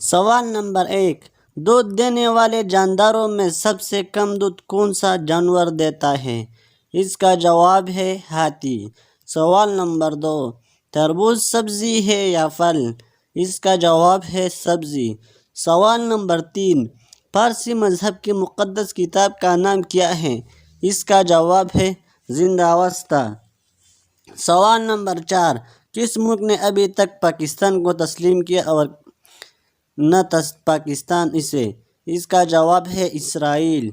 سوال نمبر 1، دودھ دینے والے جانداروں میں سب سے کم دودھ کون سا جانور دیتا ہے؟ اس کا جواب ہے ہاتھی۔ سوال نمبر 2، تربوز سبزی ہے یا پھل؟ اس کا جواب ہے سبزی۔ سوال نمبر 3، پارسی مذہب کی مقدس کتاب کا نام کیا ہے؟ اس کا جواب ہے زند اوستہ۔ سوال نمبر 4، کس ملک نے ابھی تک پاکستان کو تسلیم کیا اور نہ پاکستان اسے؟ اس کا جواب ہے اسرائیل۔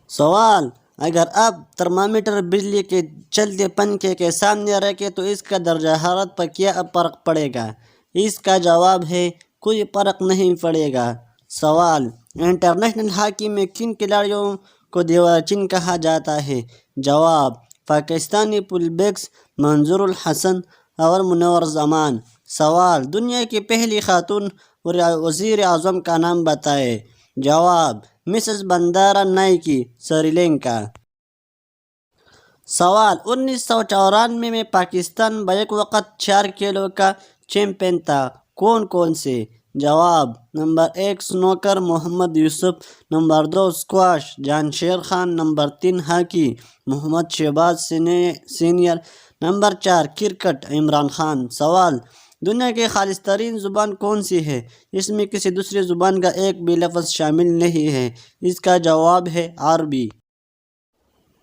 سوال، اگر آپ ترمامیٹر بجلی کے چلتے پنکھے کے سامنے رکھیں تو اس کا درجہ حرارت پر کیا فرق پڑے گا؟ اس کا جواب ہے کوئی فرق نہیں پڑے گا۔ سوال، انٹرنیشنل ہاکی میں کن کھلاڑیوں کو دیوار چین کہا جاتا ہے؟ جواب، پاکستانی پل بیکس منظور الحسن اور منور زمان۔ سوال، دنیا کی پہلی خاتون وزیر اعظم کا نام بتائیں۔ جواب، مسز بندرا نائکی، سری لنکا۔ سوال، 1994 میں پاکستان بیک وقت 4 کھیلوں کا چیمپئن تھا، کون کون سے؟ جواب، number 1 snooker Muhammad Yousuf, number 2 squash Jansher Khan, number 3 hockey Muhammad Shahbaz senior, number 4 cricket Imran Khan. سوال، دنیا کی خالص ترین زبان کون سی ہے؟ اس میں کسی دوسری زبان کا ایک بھی لفظ شامل نہیں ہے۔ اس کا جواب ہے عربی۔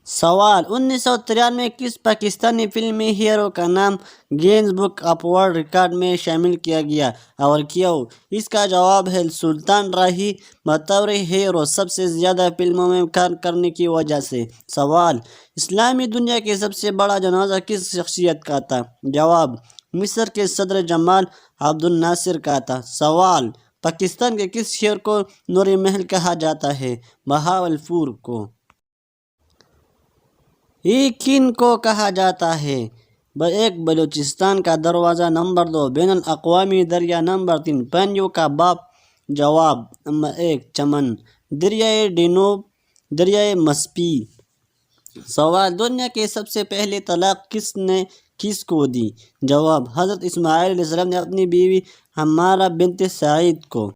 سوال، 1993 میں کس پاکستانی فلمی ہیرو کا نام gains book of world record میں شامل کیا گیا اور کیوں؟ اس کا جواب ہے سلطان راہی، بطور ہیرو سب سے زیادہ فلموں میں کار کرنے کی وجہ سے۔ سوال، اسلامی دنیا کی سب سے بڑا جنازہ کس شخصیت کا تھا؟ جواب، مصر کے صدر جمال عبد الناصر کا تھا۔ سوال، پاکستان کے کس شہر کو نوری محل کہا جاتا ہے؟ بہاولپور کو۔ یہ کن کو کہا جاتا ہے؟ 1 بلوچستان کا دروازہ، نمبر 2 بین الاقوامی دریا، نمبر 3 پانیوں کا باپ۔ جواب، نمبر 1 چمن، دریائے ڈینوب، دریائے مسپی۔ سوال، دنیا کے سب سے پہلے طلاق کس نے کس کو دی؟ جواب، حضرت اسماعیل علیہ السلام نے اپنی بیوی حمارہ بنت سعید کو۔